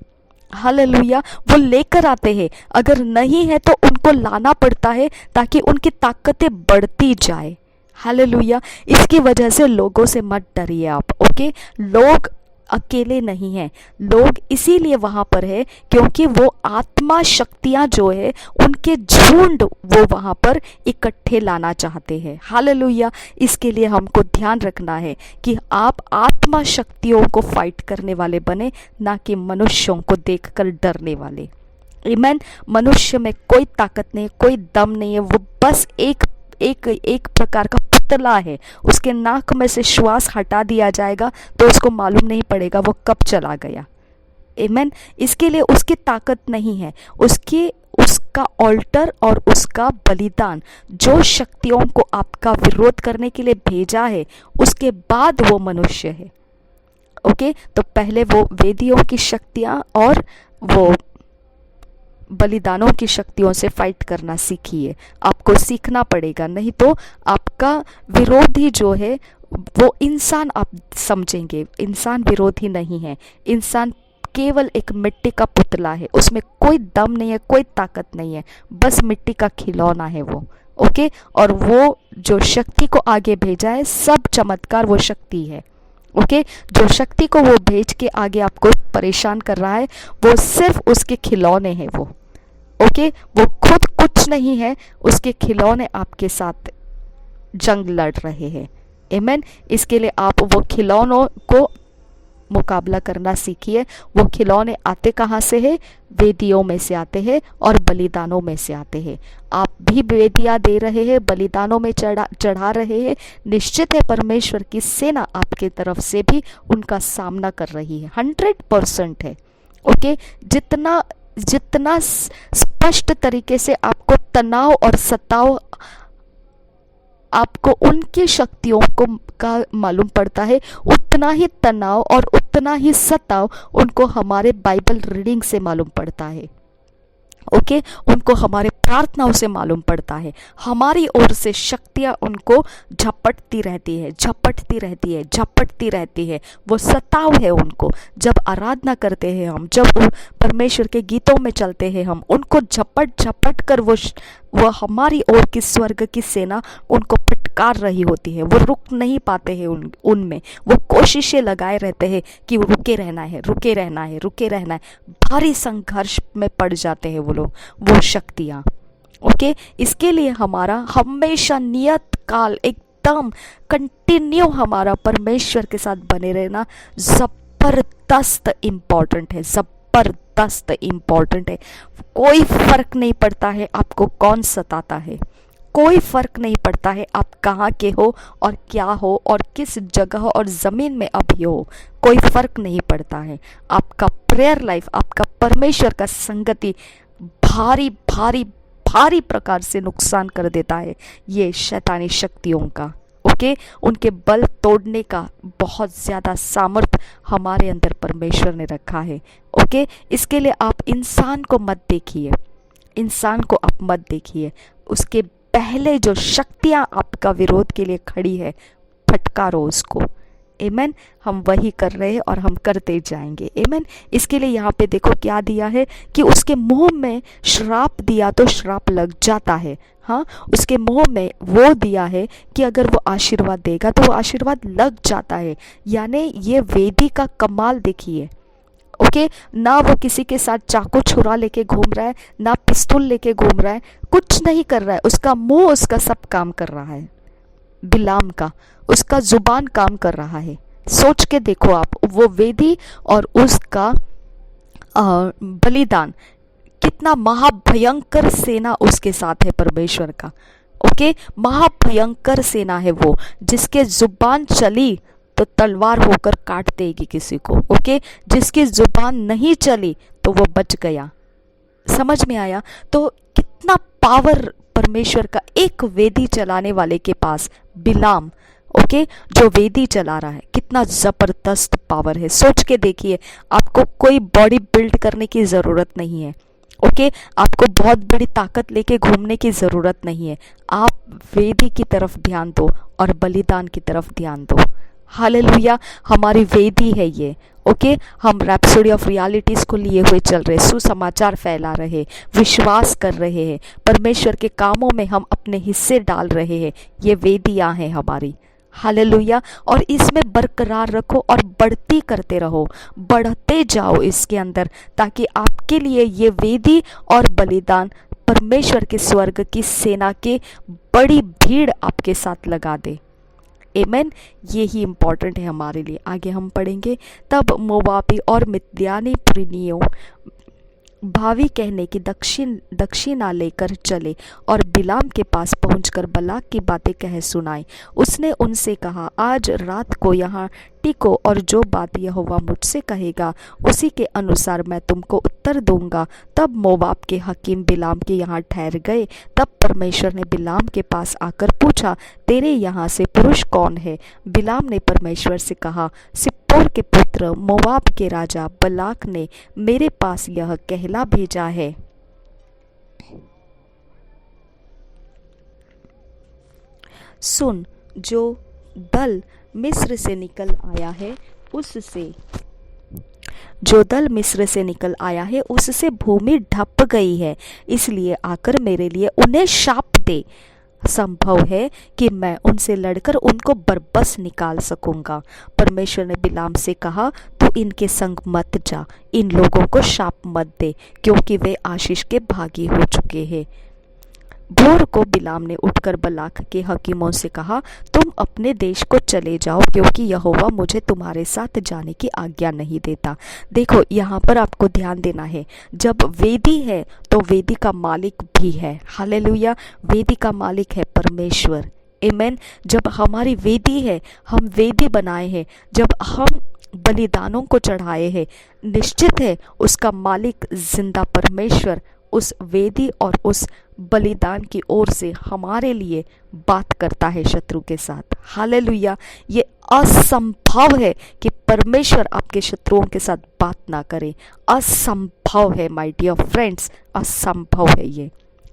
हालेलुया, वो लेकर आते हैं, अगर नहीं है तो उनको लाना पड़ता है ताकि उनकी ताकतें बढ़ती जाए। हालेलुया। इसकी वजह से लोगों से मत डरिए आप। ओके, लोग अकेले नहीं हैं, लोग इसीलिए वहाँ पर है क्योंकि वो आत्मा शक्तियाँ जो है उनके झुंड वो वहाँ पर इकट्ठे लाना चाहते हैं। हालेलुया। इसके लिए हमको ध्यान रखना है कि आप आत्मा शक्तियों को फाइट करने वाले बने, ना कि मनुष्यों को देखकर डरने वाले। आमीन। मनुष्य में कोई ताकत नहीं, कोई दम नहीं है, वो बस एक प्रकार का पुतला है। उसके नाक में से श्वास हटा दिया जाएगा तो उसको मालूम नहीं पड़ेगा वो कब चला गया। आमीन। इसके लिए उसकी ताकत नहीं है, उसका ऑल्टर और उसका बलिदान जो शक्तियों को आपका विरोध करने के लिए भेजा है, उसके बाद वो मनुष्य है। ओके, तो पहले वो वेदियों की शक्तियाँ और वो बलिदानों की शक्तियों से फाइट करना सीखिए। आपको सीखना पड़ेगा, नहीं तो आपका विरोधी जो है वो इंसान आप समझेंगे, इंसान विरोधी नहीं है, इंसान केवल एक मिट्टी का पुतला है, उसमें कोई दम नहीं है, कोई ताकत नहीं है, बस मिट्टी का खिलौना है वो। ओके, और वो जो शक्ति को आगे भेजा है, सब चमत्कार वो शक्ति है। ओके, जो शक्ति को वो भेज के आगे आपको परेशान कर रहा है वो सिर्फ उसके खिलौने हैं वो। ओके, वो खुद कुछ नहीं है, उसके खिलौने आपके साथ जंग लड़ रहे हैं। आमीन। इसके लिए आप वो खिलौनों को मुकाबला करना सीखिए। वो खिलौने आते कहाँ से है? वेदियों में से आते हैं और बलिदानों में से आते हैं। आप भी वेदियाँ दे रहे हैं, बलिदानों में चढ़ा रहे हैं, निश्चित है परमेश्वर की सेना आपके तरफ से भी उनका सामना कर रही है, 100% है। ओके, जितना स्पष्ट तरीके से आपको तनाव और सताव आपको उनकी शक्तियों का मालूम पड़ता है, उतना ही तनाव और उतना ही सताव उनको हमारे बाइबल रीडिंग से मालूम पड़ता है। ओके, उनको हमारे प्रार्थनाओं से मालूम पड़ता है। हमारी ओर से शक्तियाँ उनको झपटती रहती है, वो सताव है उनको। जब आराधना करते हैं हम, जब परमेश्वर के गीतों में चलते हैं हम, उनको झपट कर वो हमारी ओर की स्वर्ग की सेना उनको फटकार रही होती है। वो रुक नहीं पाते हैं उनमें, वो कोशिशें लगाए रहते हैं कि रुके रहना है। भारी संघर्ष में पड़ जाते हैं वो लोग, वो शक्तियाँ। ओके, इसके लिए हमारा हमेशा नियत काल एकदम कंटिन्यू हमारा परमेश्वर के साथ बने रहना जबरदस्त इम्पॉर्टेंट है। कोई फर्क नहीं पड़ता है आपको कौन सताता है, कोई फर्क नहीं पड़ता है आप कहाँ के हो और क्या हो और किस जगह और ज़मीन में अभी हो, कोई फर्क नहीं पड़ता है। आपका प्रेयर लाइफ, आपका परमेश्वर का संगति भारी प्रकार से नुकसान कर देता है ये शैतानी शक्तियों का। ओके, उनके बल तोड़ने का बहुत ज़्यादा सामर्थ्य हमारे अंदर परमेश्वर ने रखा है। ओके, इसके लिए आप इंसान को मत देखिए, उसके पहले जो शक्तियाँ आपका विरोध के लिए खड़ी है, फटकारो उसको। आमेन। हम वही कर रहे हैं और हम करते जाएंगे। आमेन। इसके लिए यहाँ पे देखो क्या दिया है कि उसके मुंह में श्राप दिया तो श्राप लग जाता है। हाँ, उसके मुंह में वो दिया है कि अगर वो आशीर्वाद देगा तो वो आशीर्वाद लग जाता है। यानी ये वेदी का कमाल देखिए। ओके, ना वो किसी के साथ चाकू छुरा लेके घूम रहा है, ना पिस्तौल लेके घूम रहा है, कुछ नहीं कर रहा है। उसका मुंह, उसका सब काम कर रहा है। बिलाम का, उसका जुबान काम कर रहा है। सोच के देखो आप, वो वेदी और उसका बलिदान, कितना महाभयंकर सेना उसके साथ है परमेश्वर का। ओके, महाभयंकर सेना है वो, जिसके जुबान चली तो तलवार होकर काट देगी किसी को। ओके, जिसकी जुबान नहीं चली तो वो बच गया। समझ में आया? तो कितना पावर परमेश्वर का एक वेदी चलाने वाले के पास, बिलाम, ओके, जो वेदी चला रहा है, कितना जबरदस्त पावर है। सोच के देखिए, आपको कोई बॉडी बिल्ड करने की जरूरत नहीं है। ओके, आपको बहुत बड़ी ताकत लेके घूमने की जरूरत नहीं है। आप वेदी की तरफ ध्यान दो और बलिदान की तरफ ध्यान दो। हालेलुया, हमारी वेदी है ये। ओके, हम रैप्सोडी ऑफ रियलिटीज को लिए हुए चल रहे, सुसमाचार फैला रहे, विश्वास कर रहे हैं, परमेश्वर के कामों में हम अपने हिस्से डाल रहे हैं। ये वेदियां हैं हमारी। हालेलुया, और इसमें बरकरार रखो और बढ़ती करते रहो, बढ़ते जाओ इसके अंदर, ताकि आपके लिए ये वेदी और बलिदान परमेश्वर के स्वर्ग की सेना के बड़ी भीड़ आपके साथ लगा दे। आमेन। ये ही इम्पॉर्टेंट है हमारे लिए। आगे हम पढ़ेंगे, तब मोवाबी और मिद्यानी पुरनियों भावी कहने की दक्षिणा लेकर चले और बिलाम के पास पहुंचकर बलाक की बातें कह सुनाई। उसने उनसे कहा, आज रात को यहाँ टिको और जो बात यहोवा मुझसे कहेगा उसी के अनुसार मैं तुमको उत्तर दूंगा। तब मोवाब के हकीम बिलाम के यहाँ ठहर गए। तब परमेश्वर ने बिलाम के पास आकर पूछा, तेरे यहाँ से पुरुष कौन है? बिलाम ने परमेश्वर से कहा, सिप्पोर के पुत्र मोवाब के राजा बलाक ने मेरे पास यह कहला भेजा है। सुन, जो दल मिस्र से निकल आया है उससे भूमि ढप गई है, इसलिए आकर मेरे लिए उन्हें शाप दे। संभव है कि मैं उनसे लड़कर उनको बरबस निकाल सकूंगा। परमेश्वर ने बिलाम से कहा, तू इनके संग मत जा, इन लोगों को शाप मत दे, क्योंकि वे आशीष के भागी हो चुके हैं। भोर को बिलाम ने उठकर बलाक के हकीमों से कहा, तुम अपने देश को चले जाओ, क्योंकि यहोवा मुझे तुम्हारे साथ जाने की आज्ञा नहीं देता। देखो, यहाँ पर आपको ध्यान देना है, जब वेदी है तो वेदी का मालिक भी है। हालेलुया, वेदी का मालिक है परमेश्वर। आमेन। जब हमारी वेदी है, हम वेदी बनाए हैं, जब हम बलिदानों को चढ़ाए हैं, निश्चित है उसका मालिक जिंदा परमेश्वर उस वेदी और उस बलिदान की ओर से हमारे लिए बात करता है शत्रु के साथ। हालेलुया, ये असंभव है कि परमेश्वर आपके शत्रुओं के साथ बात ना करे। असंभव है माय डियर फ्रेंड्स, असंभव है ये।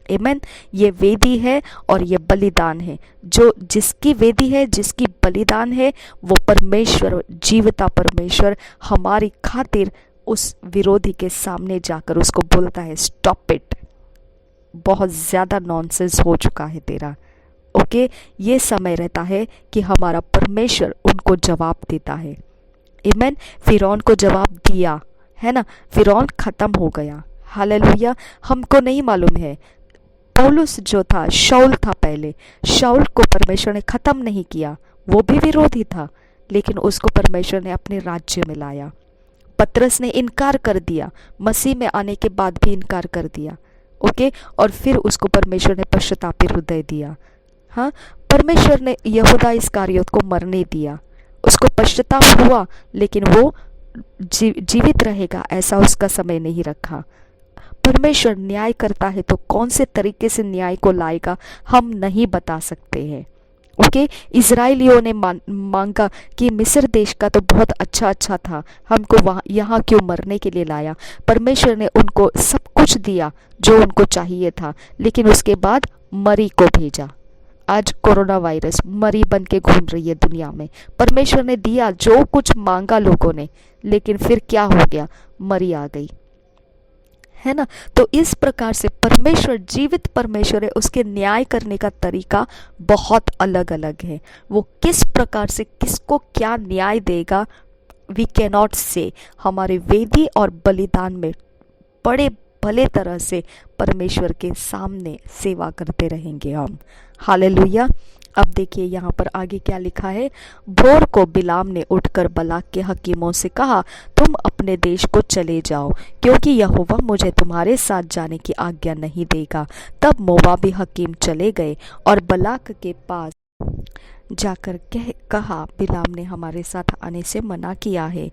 आमेन। ये वेदी है और ये बलिदान है। जो जिसकी वेदी है, जिसकी बलिदान है, वो परमेश्वर, जीवता परमेश्वर हमारी खातिर उस विरोधी के सामने जाकर उसको बोलता है, स्टॉप इट, बहुत ज़्यादा नॉनसेंस हो चुका है तेरा। ओके, ये समय रहता है कि हमारा परमेश्वर उनको जवाब देता है। आमेन। फिरौन को जवाब दिया है ना, फिरौन खत्म हो गया। हालेलुया, हमको नहीं मालूम है, पौलुस जो था, शाऊल था पहले, शाऊल को परमेश्वर ने खत्म नहीं किया, वो भी विरोधी था, लेकिन उसको परमेश्वर ने अपने राज्य में लाया। पतरस ने इनकार कर दिया, मसीह में आने के बाद भी इनकार कर दिया। ओके, और फिर उसको परमेश्वर ने पश्चातापी हृदय दिया। हाँ, परमेश्वर ने यहूदा इस्करियोत को मरने दिया, उसको पश्चाताप हुआ, लेकिन वो जीवित रहेगा ऐसा उसका समय नहीं रखा। परमेश्वर न्याय करता है तो कौन से तरीके से न्याय को लाएगा हम नहीं बता सकते हैं। ओके, इजराइलियों ने मांगा कि मिस्र देश का तो बहुत अच्छा था, हमको यहाँ क्यों मरने के लिए लाया। परमेश्वर ने उनको सब कुछ दिया जो उनको चाहिए था, लेकिन उसके बाद मरी को भेजा। आज कोरोना वायरस मरी बन के घूम रही है दुनिया में। परमेश्वर ने दिया जो कुछ मांगा लोगों ने, लेकिन फिर क्या हो गया, मरी आ गई, है ना। तो इस प्रकार से परमेश्वर जीवित परमेश्वर है, उसके न्याय करने का तरीका बहुत अलग अलग है। वो किस प्रकार से किसको क्या न्याय देगा, वी कैनॉट से। हमारे वेदी और बलिदान में बड़े भले तरह से परमेश्वर के सामने सेवा करते रहेंगे हम। हालेलुया। अब देखिए यहाँ पर आगे क्या लिखा है। भोर को बिलाम ने उठकर बलाक के हकीमों से कहा, तुम अपने देश को चले जाओ, क्योंकि यहोवा मुझे तुम्हारे साथ जाने की आज्ञा नहीं देगा। तब मोवाबी हकीम चले गए और बलाक के पास जाकर कहा, बिलाम ने हमारे साथ आने से मना किया है।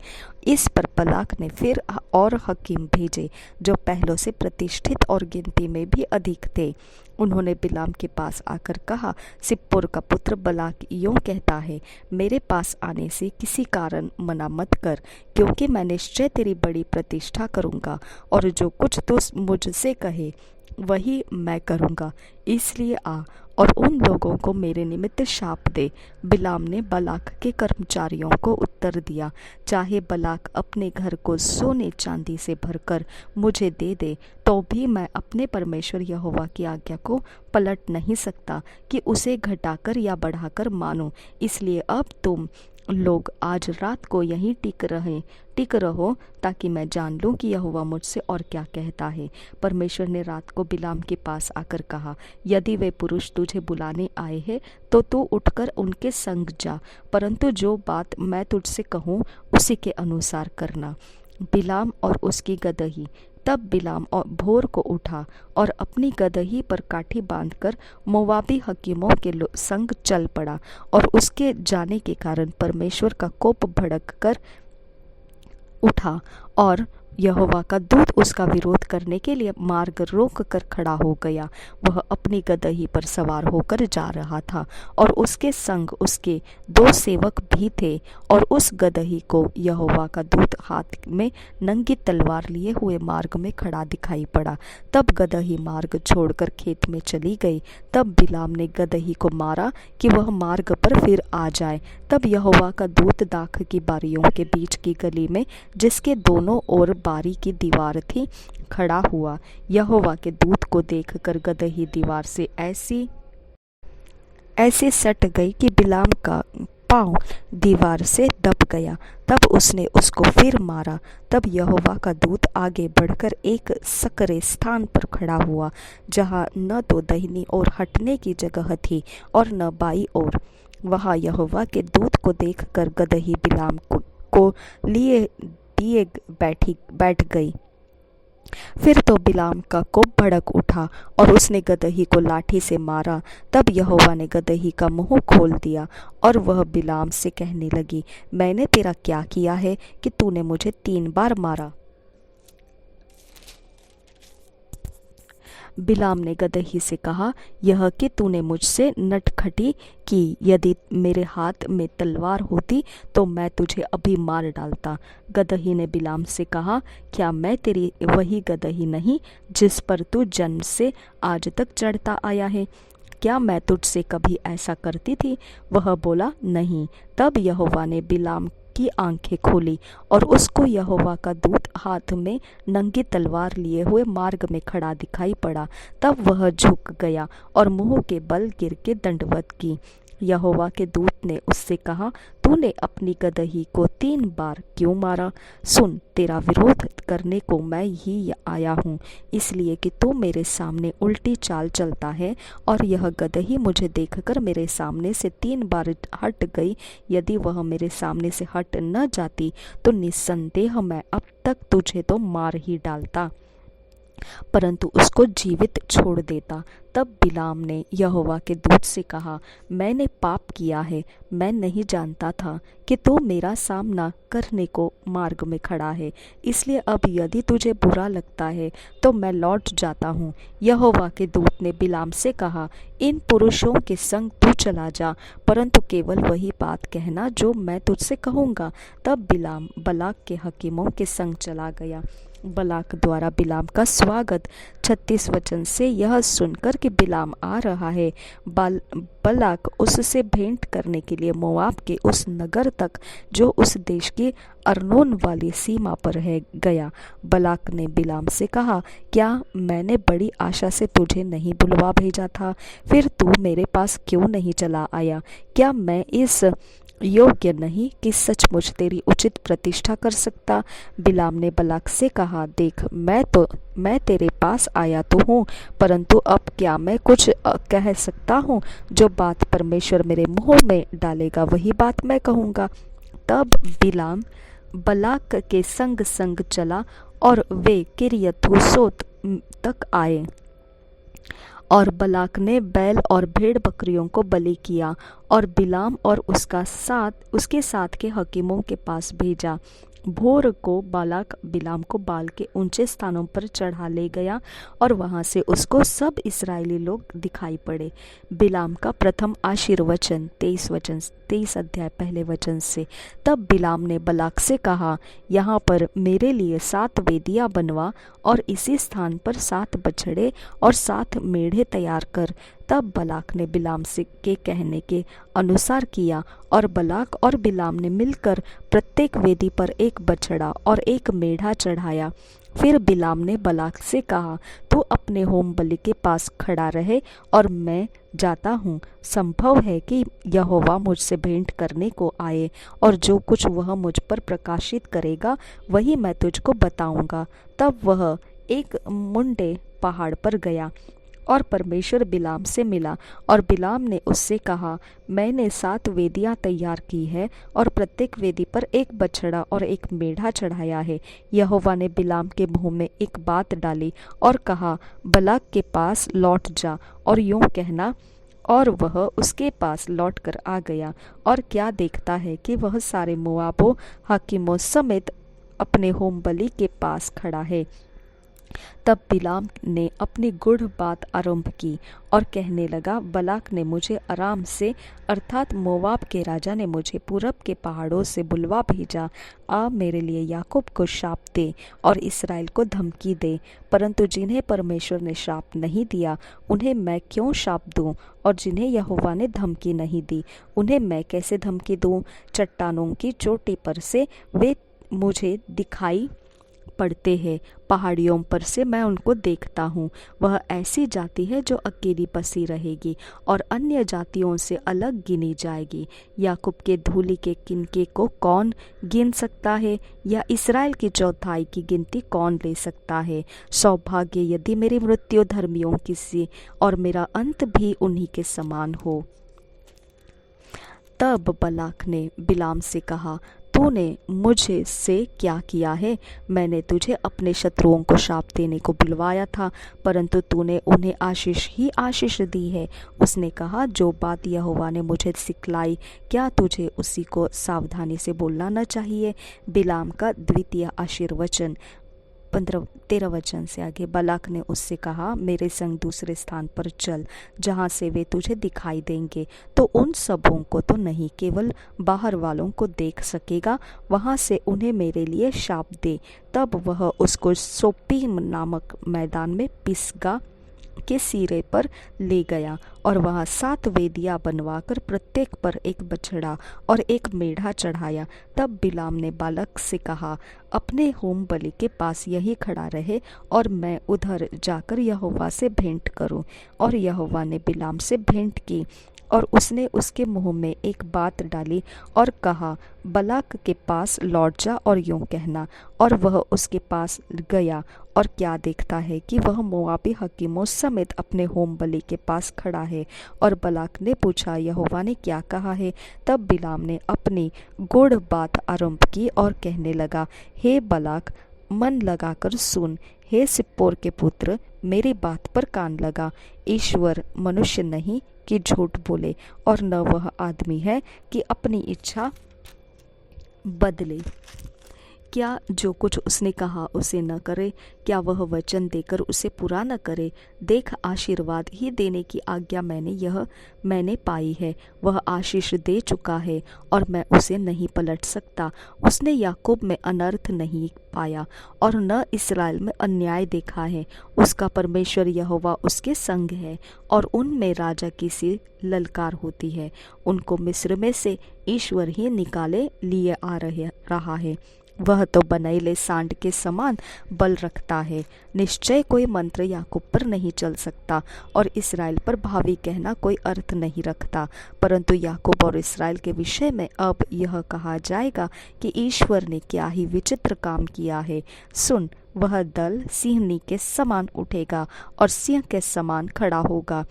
इस पर बलाक ने फिर और हकीम भेजे, जो पहलों से प्रतिष्ठित और गिनती में भी अधिक थे। उन्होंने बिलाम के पास आकर कहा, सिप्पोर का पुत्र बलाक यूं कहता है, मेरे पास आने से किसी कारण मना मत कर, क्योंकि मैं निश्चय तेरी बड़ी प्रतिष्ठा करूँगा, और जो कुछ तू मुझसे कहे वही मैं करूँगा। इसलिए आ और उन लोगों को मेरे निमित्त शाप दे। बिलाम ने बलाक के कर्मचारियों को उत्तर दिया, चाहे बलाक अपने घर को सोने चांदी से भरकर मुझे दे दे, तो भी मैं अपने परमेश्वर यहोवा की आज्ञा को पलट नहीं सकता कि उसे घटाकर या बढ़ाकर मानूं। इसलिए अब तुम लोग आज रात को यहीं टिक रहो, ताकि मैं जान लूं कि यहोवा मुझसे और क्या कहता है। परमेश्वर ने रात को बिलाम के पास आकर कहा, यदि वे पुरुष तुझे बुलाने आए हैं तो तू उठकर उनके संग जा, परंतु जो बात मैं तुझसे कहूँ उसी के अनुसार करना। बिलाम और उसकी गदही। तब बिलाम और भोर को उठा और अपनी गदही पर काठी बांधकर मोवाबी हकीमों के संग चल पड़ा, और उसके जाने के कारण परमेश्वर का कोप भड़क कर उठा, और यहोवा का दूत उसका विरोध करने के लिए मार्ग रोक कर खड़ा हो गया। वह अपनी गदही पर सवार होकर जा रहा था, और उसके संग उसके 2 सेवक भी थे, और उस गदही को यहोवा का दूत हाथ में नंगी तलवार लिए हुए मार्ग में खड़ा दिखाई पड़ा। तब गदही मार्ग छोड़कर खेत में चली गई। तब बिलाम ने गदही को मारा कि वह मार्ग पर फिर आ जाए। तब यहोवा का दूत दाख की बारियों के बीच की गली में, जिसके दोनों ओर बारी की दीवार थी, खड़ा हुआ। यहोवा के दूत को देखकर गदही दीवार से ऐसे सट गई कि बिलाम का पाँव दीवार से दब गया। तब उसने उसको फिर मारा। तब यहोवा का दूत आगे बढ़कर एक सकरे स्थान पर खड़ा हुआ, जहाँ न तो दाहिनी ओर हटने की जगह थी और न बाई ओर। वहाँ यहोवा के दूत को देखकर गदही बिलाम को लिए दिए बैठ गई। फिर तो बिलाम का कोप भड़क उठा और उसने गदही को लाठी से मारा। तब यहोवा ने गदही का मुंह खोल दिया, और वह बिलाम से कहने लगी, मैंने तेरा क्या किया है कि तूने मुझे 3 बार मारा। बिलाम ने गदही से कहा, यह कि तूने मुझसे नटखटी की। यदि मेरे हाथ में तलवार होती तो मैं तुझे अभी मार डालता। गदही ने बिलाम से कहा, क्या मैं तेरी वही गदही नहीं जिस पर तू जन्म से आज तक चढ़ता आया है? क्या मैं तुझसे कभी ऐसा करती थी? वह बोला, नहीं। तब यहोवा ने बिलाम की आंखें खोली, और उसको यहोवा का दूत हाथ में नंगी तलवार लिए हुए मार्ग में खड़ा दिखाई पड़ा। तब वह झुक गया और मुंह के बल गिर के दंडवत की। यहोवा के दूत ने उससे कहा, तूने अपनी गदही को 3 बार क्यों मारा? सुन, तेरा विरोध करने को मैं ही आया हूँ, इसलिए कि तू मेरे सामने उल्टी चाल चलता है, और यह गदही मुझे देखकर मेरे सामने से 3 बार हट गई। यदि वह मेरे सामने से हट न जाती तो निस्संदेह मैं अब तक तुझे तो मार ही डालता, परंतु उसको जीवित छोड़ देता। तब बिलाम ने यहोवा के दूत से कहा, मैंने पाप किया है। मैं नहीं जानता था कि तू मेरा सामना करने को मार्ग में खड़ा है, इसलिए अब यदि तुझे बुरा लगता है तो मैं लौट जाता हूँ। यहोवा के दूत ने बिलाम से कहा, इन पुरुषों के संग तू चला जा, परंतु केवल वही बात कहना जो मैं तुझसे कहूँगा। तब बिलाम बलाक के हकीमों के संग चला गया। बलाक द्वारा बिलाम का स्वागत 36 वचन से यह सुनकर कि बिलाम आ रहा है। बलाक उससे भेंट करने के लिए मोआब के उस नगर तक जो उस देश की अर्नोन वाली सीमा पर है गया। बलाक ने बिलाम से कहा, क्या मैंने बड़ी आशा से तुझे नहीं बुलवा भेजा था? फिर तू मेरे पास क्यों नहीं चला आया? क्या मैं इस योग्य नहीं कि सचमुच तेरी उचित प्रतिष्ठा कर सकता? बिलाम ने बलाक से कहा, देख, मैं तेरे पास आया तो हूँ, परंतु अब क्या मैं कुछ कह सकता हूँ? जो बात परमेश्वर मेरे मुंह में डालेगा वही बात मैं कहूँगा। तब बिलाम बलाक के संग संग चला और वे किर्यत हुसोत तक आए। और बलाक ने बैल और भेड़ बकरियों को बलि किया और बिलाम और उसके साथ के हकीमों के पास भेजा। भोर को बालाक बिलाम को बाल के ऊंचे स्थानों पर चढ़ा ले गया और वहां से उसको सब इस्राएली लोग दिखाई पड़े। बिलाम का प्रथम आशीर्वचन 23 अध्याय पहले वचन से। तब बिलाम ने बलाक से कहा, यहाँ पर मेरे लिए 7 वेदियां बनवा और इसी स्थान पर 7 बछड़े और 7 मेढ़े तैयार कर। तब बलाक ने बिलाम से के कहने के अनुसार किया और बलाक और बिलाम ने मिलकर प्रत्येक वेदी पर एक बछड़ा और एक मेढ़ा चढ़ाया। फिर बिलाम ने बलाक से कहा, तू अपने होम बलि के पास खड़ा रहे और मैं जाता हूँ। संभव है कि यहोवा मुझसे भेंट करने को आए और जो कुछ वह मुझ पर प्रकाशित करेगा वही मैं तुझको बताऊंगा। तब वह एक मुंडे पहाड़ पर गया और परमेश्वर बिलाम से मिला और बिलाम ने उससे कहा, मैंने 7 वेदियां तैयार की है और प्रत्येक वेदी पर एक बछड़ा और एक मेढ़ा चढ़ाया है। यहोवा ने बिलाम के मुंह में एक बात डाली और कहा, बलाक के पास लौट जा और यूं कहना। और वह उसके पास लौटकर आ गया और क्या देखता है कि वह सारे मोआबों हाकिमों समेत अपने होम बलि के पास खड़ा है। तब बिलाम ने अपनी गूढ़ बात आरंभ की और कहने लगा, बलाक ने मुझे अराम से अर्थात मोवाब के राजा ने मुझे पूरब के पहाड़ों से बुलवा भेजा। आ मेरे लिए याकूब को शाप दे और इसराइल को धमकी दे, परंतु जिन्हें परमेश्वर ने शाप नहीं दिया उन्हें मैं क्यों शाप दूं? और जिन्हें यहोवा ने धमकी नहीं दी उन्हें मैं कैसे धमकी दूं? चट्टानों की चोटी पर से वे मुझे दिखाई पड़ते हैं, पहाड़ियों पर से मैं उनको देखता हूँ। वह ऐसी जाति है जो अकेली बसी रहेगी और अन्य जातियों से अलग गिनी जाएगी। याकूब के धूलि के किनके को कौन गिन सकता है, या इस्राएल की चौथाई की गिनती कौन ले सकता है? सौभाग्य यदि मेरी मृत्यु धर्मियों की सी और मेरा अंत भी उन्हीं के समान हो। तब बलाक ने बिलाम से कहा, तूने मुझे से क्या किया है? मैंने तुझे अपने शत्रुओं को शाप देने को बुलवाया था, परंतु तूने उन्हें आशीष ही आशीष दी है। उसने कहा, जो बात यहोवा ने मुझे सिखलाई, क्या तुझे उसी को सावधानी से बोलना न चाहिए? बिलाम का द्वितीय आशीर्वचन 13 वचन से आगे। बलाक ने उससे कहा, मेरे संग दूसरे स्थान पर चल जहाँ से वे तुझे दिखाई देंगे, तो उन सबों को तो नहीं, केवल बाहर वालों को देख सकेगा। वहाँ से उन्हें मेरे लिए शाप दे। तब वह उसको सोपीम नामक मैदान में पिसगा के सिरे पर ले गया और वहाँ 7 वेदियां बनवाकर प्रत्येक पर एक बछड़ा और एक मेढ़ा चढ़ाया। तब बिलाम ने बालक से कहा, अपने होम बलि के पास यही खड़ा रहे और मैं उधर जाकर यहोवा से भेंट करूं। और यहोवा ने बिलाम से भेंट की और उसने उसके मुंह में एक बात डाली और कहा, बलाक के पास लौट जा और यूं कहना। और वह उसके पास गया और क्या देखता है कि वह मोआबी हकीमों समेत अपने होम बलि के पास खड़ा है। और बलाक ने पूछा, यहोवा ने क्या कहा है? तब बिलाम ने अपनी गूढ़ बात आरंभ की और कहने लगा, हे बलाक, मन लगाकर सुन। हे सिप्पोर के पुत्र, मेरी बात पर कान लगा। ईश्वर मनुष्य नहीं कि झूठ बोले, और न वह आदमी है कि अपनी इच्छा बदले। क्या जो कुछ उसने कहा उसे न करे? क्या वह वचन देकर उसे पूरा न करे? देख, आशीर्वाद ही देने की आज्ञा मैंने पाई है। वह आशीष दे चुका है और मैं उसे नहीं पलट सकता। उसने याकूब में अनर्थ नहीं पाया और न इस्राएल में अन्याय देखा है। उसका परमेश्वर यहोवा उसके संग है और उनमें राजा की सी ललकार होती है। उनको मिस्र में से ईश्वर ही निकाले लिए रहा है। वह तो बनैले सांड के समान बल रखता है। निश्चय कोई मंत्र याकूब पर नहीं चल सकता और इस्राएल पर भावी कहना कोई अर्थ नहीं रखता। परंतु याकूब और इस्राएल के विषय में अब यह कहा जाएगा कि ईश्वर ने क्या ही विचित्र काम किया है। सुन, वह दल सिंहनी के समान उठेगा और सिंह के समान खड़ा होगा।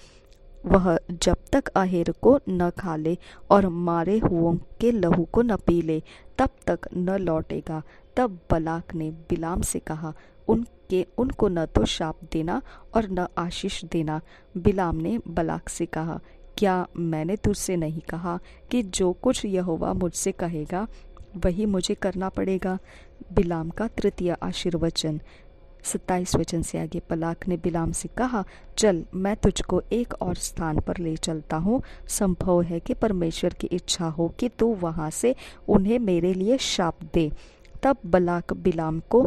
वह जब तक अहेर को न खा ले और मारे हुओं के लहू को न पी ले, तब तक न लौटेगा। तब बलाक ने बिलाम से कहा, उनको न तो शाप देना और न आशीष देना। बिलाम ने बलाक से कहा, क्या मैंने तुझसे नहीं कहा कि जो कुछ यहोवा मुझसे कहेगा वही मुझे करना पड़ेगा? बिलाम का तृतीय आशीर्वचन। 27 वचन से आगे बलाक ने बिलाम से कहा, चल, मैं तुझको एक और स्थान पर ले चलता हूँ। संभव है कि परमेश्वर की इच्छा हो कि तू वहाँ से उन्हें मेरे लिए शाप दे। तब बलाक बिलाम को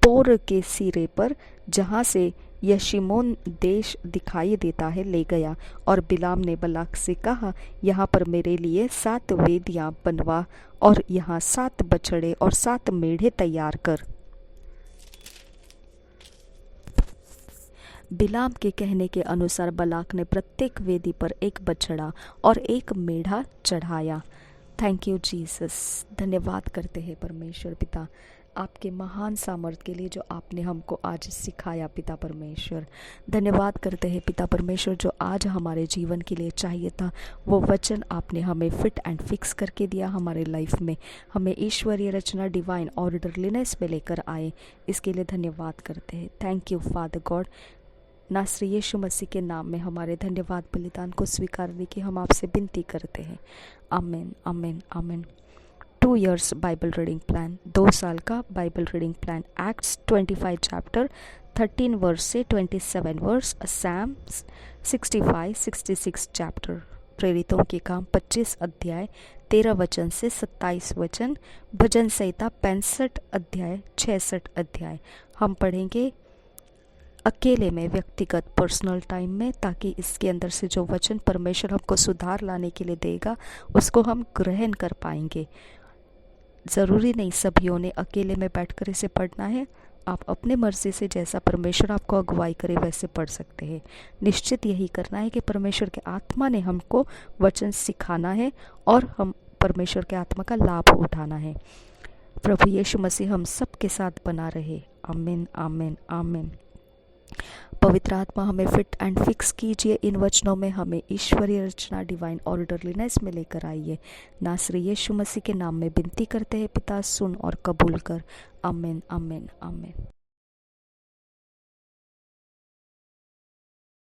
पोर के सिरे पर, जहाँ से यशीमोन देश दिखाई देता है, ले गया। और बिलाम ने बलाक से कहा, यहाँ पर मेरे लिए 7 वेदियाँ बनवा और यहाँ 7 बछड़े और 7 मेढ़े तैयार कर। बिलाम के कहने के अनुसार बलाक ने प्रत्येक वेदी पर एक बछड़ा और एक मेढ़ा चढ़ाया। Thank you Jesus. धन्यवाद करते हैं परमेश्वर पिता आपके महान सामर्थ के लिए जो आपने हमको आज सिखाया। पिता परमेश्वर, धन्यवाद करते हैं पिता परमेश्वर, जो आज हमारे जीवन के लिए चाहिए था वो वचन आपने हमें फिट एंड फिक्स करके दिया हमारे लाइफ में। हमें ईश्वरीय रचना, डिवाइन ऑर्डरलीनेस में लेकर आए। इसके लिए धन्यवाद करते हैं। Thank you father God. नासरी यीशु मसीह के नाम में हमारे धन्यवाद बलिदान को स्वीकारने की हम आपसे विनती करते हैं। आमीन, आमीन, आमीन। 2 years बाइबल रीडिंग प्लान, 2 साल का Bible reading plan. Acts 25 chapter 13 verse से 27 वर्स। Sam 65-66 chapter. प्रेरितों के काम 25 अध्याय 13 वचन से 27 वचन। भजन संहिता 65 अध्याय 66 अध्याय। हम पढ़ेंगे अकेले में, व्यक्तिगत पर्सनल टाइम में, ताकि इसके अंदर से जो वचन परमेश्वर हमको सुधार लाने के लिए देगा उसको हम ग्रहण कर पाएंगे। ज़रूरी नहीं सभियों ने अकेले में बैठकर इसे पढ़ना है। आप अपने मर्जी से जैसा परमेश्वर आपको अगुवाई करे वैसे पढ़ सकते हैं। निश्चित यही करना है कि परमेश्वर के आत्मा ने हमको वचन सिखाना है और हम परमेश्वर के आत्मा का लाभ उठाना है। प्रभु यीशु मसीह हम सब के साथ बना रहे। आमीन, आमीन, आमीन। पवित्र आत्मा हमें फिट एंड फिक्स कीजिए। इन वचनों में हमें ईश्वरीय रचना, डिवाइन ऑर्डरलीनेस में लेकर आइए। नासरी यीशु मसीह के नाम में विनती करते हैं पिता, सुन और कबूल कर। आमीन, आमीन, आमीन।